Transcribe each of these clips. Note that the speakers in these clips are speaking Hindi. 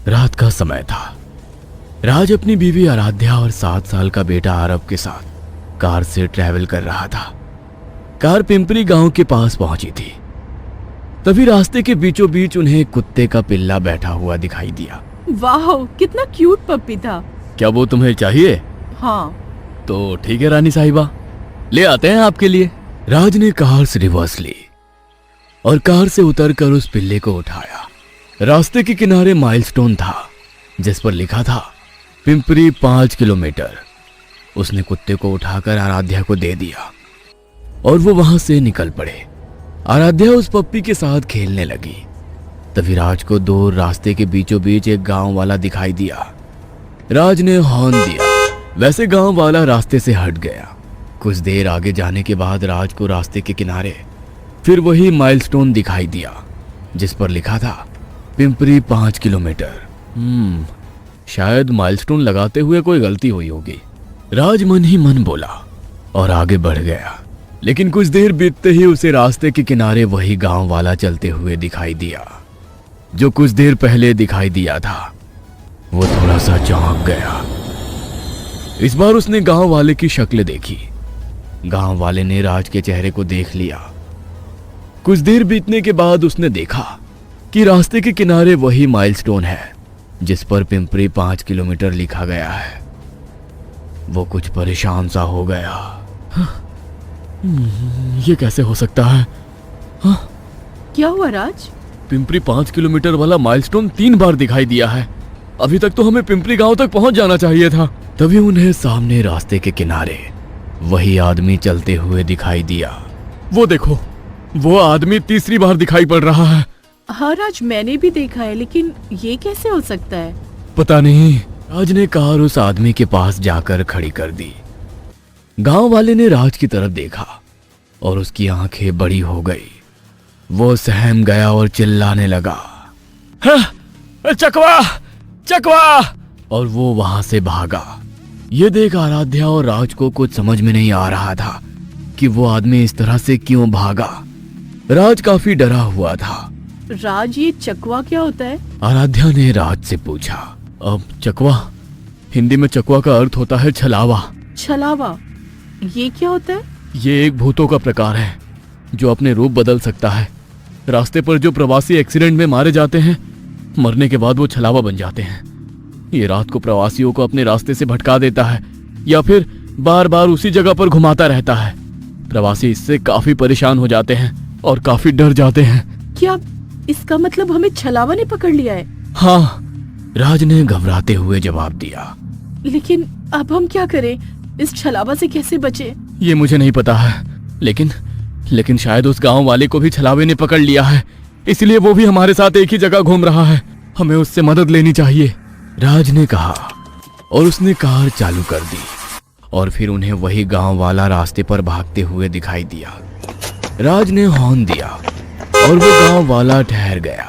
रात का समय था। राज अपनी बीवी आराध्या और 7 साल का बेटा आरव के साथ कार से ट्रैवल कर रहा था। कार पिंपरी गांव के पास पहुंची थी। तभी रास्ते के बीचों बीच उन्हें एक कुत्ते का पिल्ला बैठा हुआ दिखाई दिया। वाह, कितना क्यूट पप्पी था। क्या वो तुम्हें चाहिए? हाँ। तो ठीक है रानी साहिबा, ले आते हैं आपके लिए। राज ने कार से रिवर्स ली और कार से उतरकर उस पिल्ले को उठाया। रास्ते के किनारे माइलस्टोन था जिस पर लिखा था पिंपरी 5 किलोमीटर। उसने कुत्ते को उठाकर आराध्या को दे दिया और वो वहां से निकल पड़े। आराध्या उस पप्पी के साथ खेलने लगी। तभी राज को दूर रास्ते के बीचों बीच एक गांव वाला दिखाई दिया। राज ने हॉर्न दिया। वैसे गांव वाला रास्ते से हट गया। कुछ देर आगे जाने के बाद राज को रास्ते के किनारे फिर वही माइलस्टोन दिखाई दिया जिस पर लिखा था पिंपरी 5 किलोमीटर। शायद माइलस्टोन लगाते हुए कोई गलती हुई होगी, राज मन ही मन बोला और आगे बढ़ गया। लेकिन कुछ देर बीतते ही उसे रास्ते के किनारे वही गांव वाला चलते हुए दिखाई दिया जो कुछ देर पहले दिखाई दिया था। वो थोड़ा सा चौंक गया। इस बार उसने गांव वाले की शक्ल देखी। गांव वाले ने राज के चेहरे को देख लिया। कुछ देर बीतने के बाद उसने देखा कि रास्ते के किनारे वही माइलस्टोन है जिस पर पिंपरी 5 किलोमीटर लिखा गया है। वो कुछ परेशान सा हो गया। ये कैसे हो सकता है? क्या हुआ राज? पिंपरी 5 किलोमीटर वाला माइलस्टोन 3 बार दिखाई दिया है। अभी तक तो हमें पिंपरी गांव तक पहुंच जाना चाहिए था। तभी उन्हें सामने रास्ते के किनारे वही आदमी चलते हुए दिखाई दिया। वो देखो, वो आदमी तीसरी बार दिखाई पड़ रहा है। हाँ राज, मैंने भी देखा है, लेकिन ये कैसे हो सकता है? पता नहीं। राज ने कार उस आदमी के पास जाकर खड़ी कर दी। गांव वाले ने राज की तरफ देखा और उसकी आंखें बड़ी हो गई। वो सहम गया और चिल्लाने लगा, चकवा चकवा! और वो वहां से भागा। ये देख आराध्या और राज को कुछ समझ में नहीं आ रहा था कि वो आदमी इस तरह से क्यों भागा। राज काफी डरा हुआ था। राज, ये चकवा क्या होता है? आराध्या ने राज से पूछा। अब चकवा, हिंदी में चकवा का अर्थ होता है छलावा। छलावा? ये क्या होता है? ये एक भूतों का प्रकार है जो अपने रूप बदल सकता है। रास्ते पर जो प्रवासी एक्सीडेंट में मारे जाते हैं, मरने के बाद वो छलावा बन जाते हैं। ये रात को प्रवासियों को अपने रास्ते से भटका देता है या फिर बार बार उसी जगह पर घुमाता रहता है। प्रवासी इससे काफी परेशान हो जाते हैं और काफी डर जाते हैं। क्या इसका मतलब हमें छलावा ने पकड़ लिया है? हाँ, राज ने घबराते हुए जवाब दिया। लेकिन अब हम क्या करें? इस छलावा से कैसे बचे? ये मुझे नहीं पता है, लेकिन शायद उस गांव वाले को भी छलावे ने पकड़ लिया है, इसलिए वो भी हमारे साथ एक ही जगह घूम रहा है। हमें उससे मदद लेनी चाहिए, राज ने कहा और उसने कार चालू कर दी। और फिर उन्हें वही गांव वाला रास्ते पर भागते हुए दिखाई दिया। राज ने हॉर्न दिया और वो गांव वाला ठहर गया।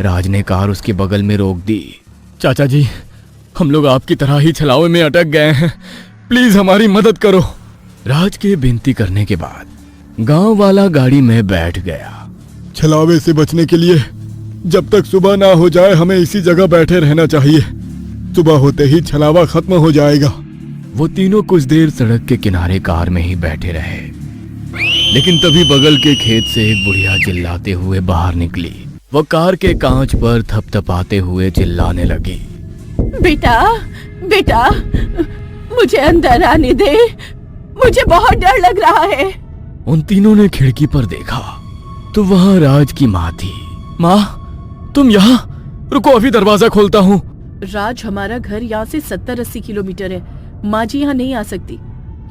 राज ने कार उसके बगल में रोक दी। चाचा जी, हम लोग आपकी तरह ही छलावे में अटक गए हैं, प्लीज हमारी मदद करो। राज के विनती करने के बाद गांव वाला गाड़ी में बैठ गया। छलावे से बचने के लिए जब तक सुबह ना हो जाए हमें इसी जगह बैठे रहना चाहिए। सुबह होते ही छलावा खत्म हो जाएगा। वो तीनों कुछ देर सड़क के किनारे कार में ही बैठे रहे। लेकिन तभी बगल के खेत से एक बुढ़िया चिल्लाते हुए बाहर निकली। वो कार के कांच पर थपथपाते हुए चिल्लाने लगी, बेटा बेटा, मुझे अंदर आने दे, मुझे बहुत डर लग रहा है। उन तीनों ने खिड़की पर देखा तो वहां राज की माँ थी। माँ, तुम यहाँ? रुको, अभी दरवाजा खोलता हूँ। राज, हमारा घर यहाँ से 70-80 किलोमीटर है। माँ जी यहाँ नहीं आ सकती।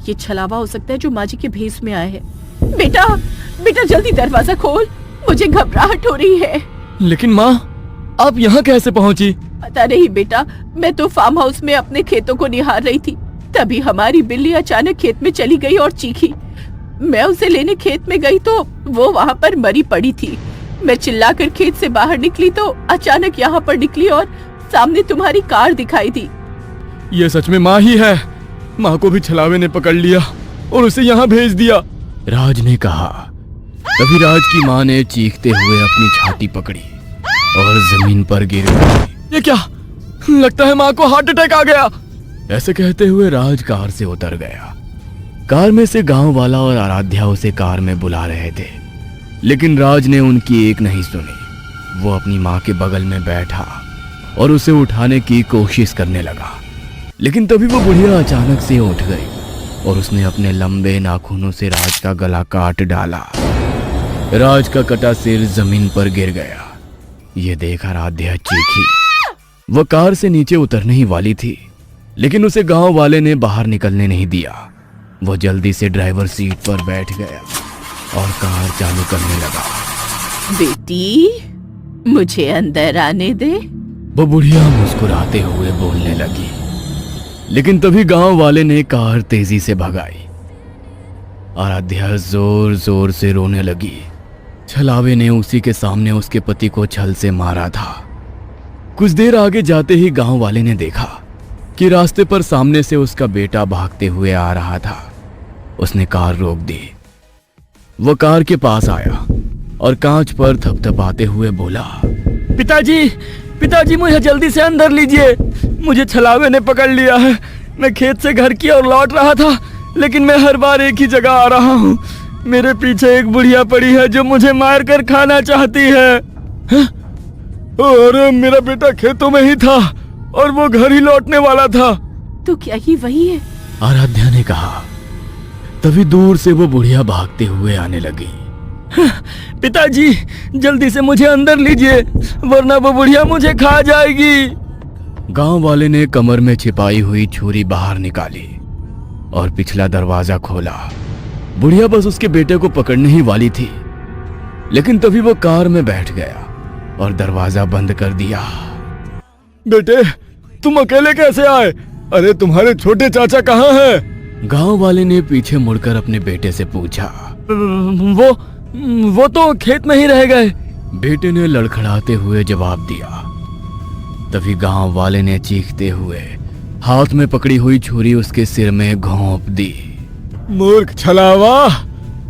ये छलावा हो सकता है जो माँ जी के भेस में आए हैं। बेटा बेटा, जल्दी दरवाजा खोल, मुझे घबराहट हो रही है। लेकिन माँ, आप यहाँ कैसे पहुँची? पता नहीं बेटा, मैं तो फार्म हाउस में अपने खेतों को निहार रही थी। तभी हमारी बिल्ली अचानक खेत में चली गई और चीखी। मैं उसे लेने खेत में गई तो वो वहाँ पर मरी पड़ी थी। मैं चिल्लाकर खेत से बाहर निकली तो अचानक यहाँ पर निकली और सामने तुम्हारी कार दिखाई दी। ये सच में माँ ही है। माँ को भी छलावे ने पकड़ लिया और उसे यहाँ भेज दिया, राज ने कहा। तभी राज की माँ ने चीखते हुए अपनी छाती पकड़ी और जमीन पर गिर गई। ये क्या? लगता है माँ को हार्ट अटैक आ गया। ऐसे कहते हुए राज कार से उतर गया। कार में से गांव वाला और आराध्या उसे कार में बुला रहे थे, लेकिन राज ने उनकी एक नहीं सुनी। वो अपनी माँ के बगल में बैठा और उसे उठाने की कोशिश करने लगा, लेकिन तभी वो बुढ़िया अचानक से उठ गई और उसने अपने लंबे नाखूनों से राज का गला काट डाला। राज का कटा सिर जमीन पर गिर गया। ये देख आराध्या चीखी। वह कार से नीचे उतरने ही वाली थी, लेकिन उसे गांव वाले ने बाहर निकलने नहीं दिया। वो जल्दी से ड्राइवर सीट पर बैठ गया और कार चालू करने लगा। बेटी, मुझे अंदर आने दे। वो बुढ़िया मुस्कुराते हुए बोलने लगी, लेकिन तभी गांव वाले ने कार तेजी से भगाई। आराध्या जोर जोर से रोने लगी। छलावे ने उसी के सामने उसके पति को छल से मारा था। कुछ देर आगे जाते ही गांव वाले ने देखा कि रास्ते पर सामने से उसका बेटा भागते हुए आ रहा था। उसने कार रोक दी। वो कार के पास आया और कांच पर थपथपाते हुए बोला, पिताजी, पिताजी, मुझे जल्दी से अंदर लीजिए। मुझे छलावे ने पकड़ लिया है। मैं खेत से घर की ओर लौट रहा था, लेकिन मैं हर बार एक ही जगह आ रहा हूँ। मेरे पीछे एक बुढ़िया पड़ी है जो मुझे मार कर खाना चाहती है। अरे मेरा बेटा खेतों में ही था और वो घर ही लौटने वाला था। तो क्या ये वही है? आराध्या ने कहा। तभी दूर से वो बुढ़िया भागते हुए आने लगी। पिताजी, जल्दी से मुझे अंदर लीजिए, वरना वो बुढ़िया मुझे खा जाएगी। गांव वाले ने कमर में छिपाई हुई छुरी बाहर निकाली और पिछला दरवाजा खोला। बुढ़िया बस उसके बेटे को पकड़ने ही वाली थी, लेकिन तभी वो कार में बैठ गया और दरवाजा बंद कर दिया। बेटे, तुम अकेले कैसे आए? अरे तुम्हारे छोटे चाचा कहाँ हैं? गांव वाले ने पीछे मुड़कर अपने बेटे से पूछा। वो तो खेत में ही रह गए। बेटे ने लड़खड़ाते हुए जवाब दिया। तभी गांव वाले ने चीखते हुए हाथ में पकड़ी हुई छुरी उसके सिर में घोंप दी। मूर्ख छलावा!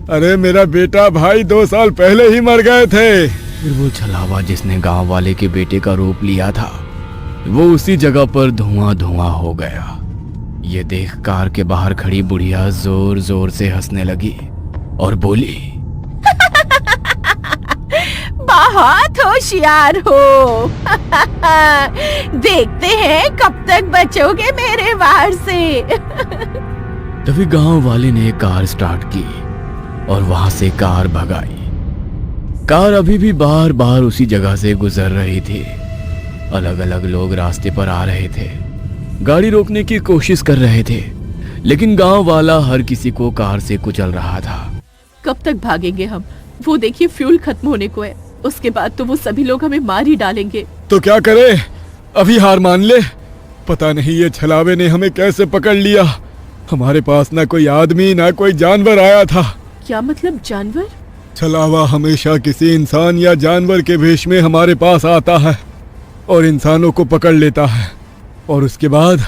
अरे मेरा बेटा भाई 2 साल पहले ही मर गए थे। फिर वो छलावा जिसने गांव वाले के बेटे का रूप लिया था, वो उसी जगह पर धुआं धुआं हो गया। ये देख कार के बाहर खड़ी बुढ़िया जोर जोर से हंसने लगी और बोली, बहुत होशियार हो। देखते हैं कब तक बचोगे मेरे वार से। तभी गांव वाले ने कार स्टार्ट की और वहां से कार भगाई। कार अभी भी बार बार उसी जगह से गुजर रही थी। अलग अलग लोग रास्ते पर आ रहे थे, गाड़ी रोकने की कोशिश कर रहे थे, लेकिन गांव वाला हर किसी को कार से कुचल रहा था। कब तक भागेंगे हम? वो देखिए फ्यूल खत्म होने को है। उसके बाद तो वो सभी लोग हमें मार ही डालेंगे। तो क्या करे? अभी हार मान ले। पता नहीं ये छलावे ने हमें कैसे पकड़ लिया। हमारे पास ना कोई आदमी ना कोई जानवर आया था। क्या मतलब जानवर? छलावा हमेशा किसी इंसान या जानवर के भेष में हमारे पास आता है और इंसानों को पकड़ लेता है, और उसके बाद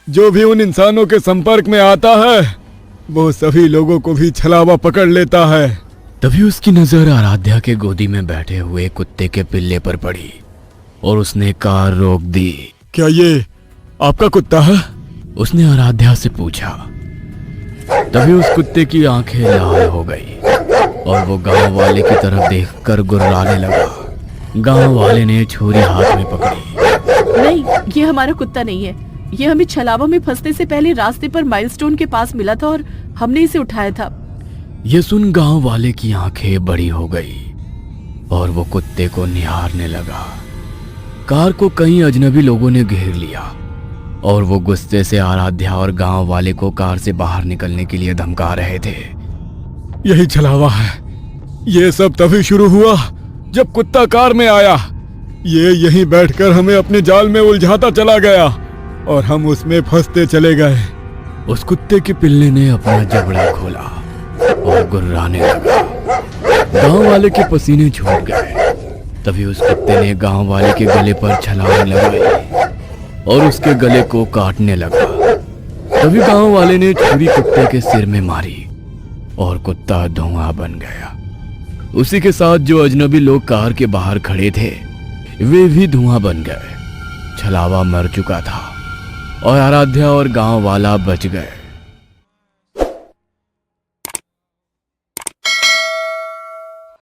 जो भी उन इंसानों के संपर्क में आता है वो सभी लोगों को भी छलावा पकड़ लेता है। तभी उसकी नजर आराध्या के गोदी में बैठे हुए कुत्ते के पिल्ले पर पड़ी और उसने कार रोक दी। क्या ये आपका कुत्ता है? उसने आराध्या से पूछा। तभी उस कुत्ते की आंखें लाल हो गई और वो गांव वाले की तरफ देखकर गुर्राने लगा। गांव वाले ने छुरी हाथ में पकड़ी। नहीं, ये हमारा कुत्ता नहीं है। ये हमें छलावा में फंसने से पहले रास्ते पर माइलस्टोन के पास मिला था और हमने इसे उठाया था। ये सुन गांव वाले की आंखें बड़ी हो गई और वो कुत्ते को निहारने लगा। कार को कई अजनबी लोगों ने घेर लिया और वो गुस्से से आराध्या और गांव वाले को कार से बाहर निकलने के लिए धमका रहे थे। यही छलावा है। ये सब तभी शुरू हुआ जब कुत्ता कार में आया। ये यहीं बैठकर हमें अपने जाल में उलझाता चला गया और हम उसमें फंसते चले गए। उस कुत्ते के पिल्ले ने अपना जबड़ा खोला और गुर्राने लगा। गांव वाले के पसीने छूट गए। तभी उस कुत्ते ने गांव वाले के गले पर छलांग लगाई और उसके गले को काटने लगा। तभी गांव वाले ने छुरी कुत्ते के सिर में मारी और कुत्ता धुआं बन गया। उसी के साथ जो अजनबी लोग कार के बाहर खड़े थे वे भी धुआं बन गए छलावा मर चुका था और आराध्या और गांव वाला बच गए।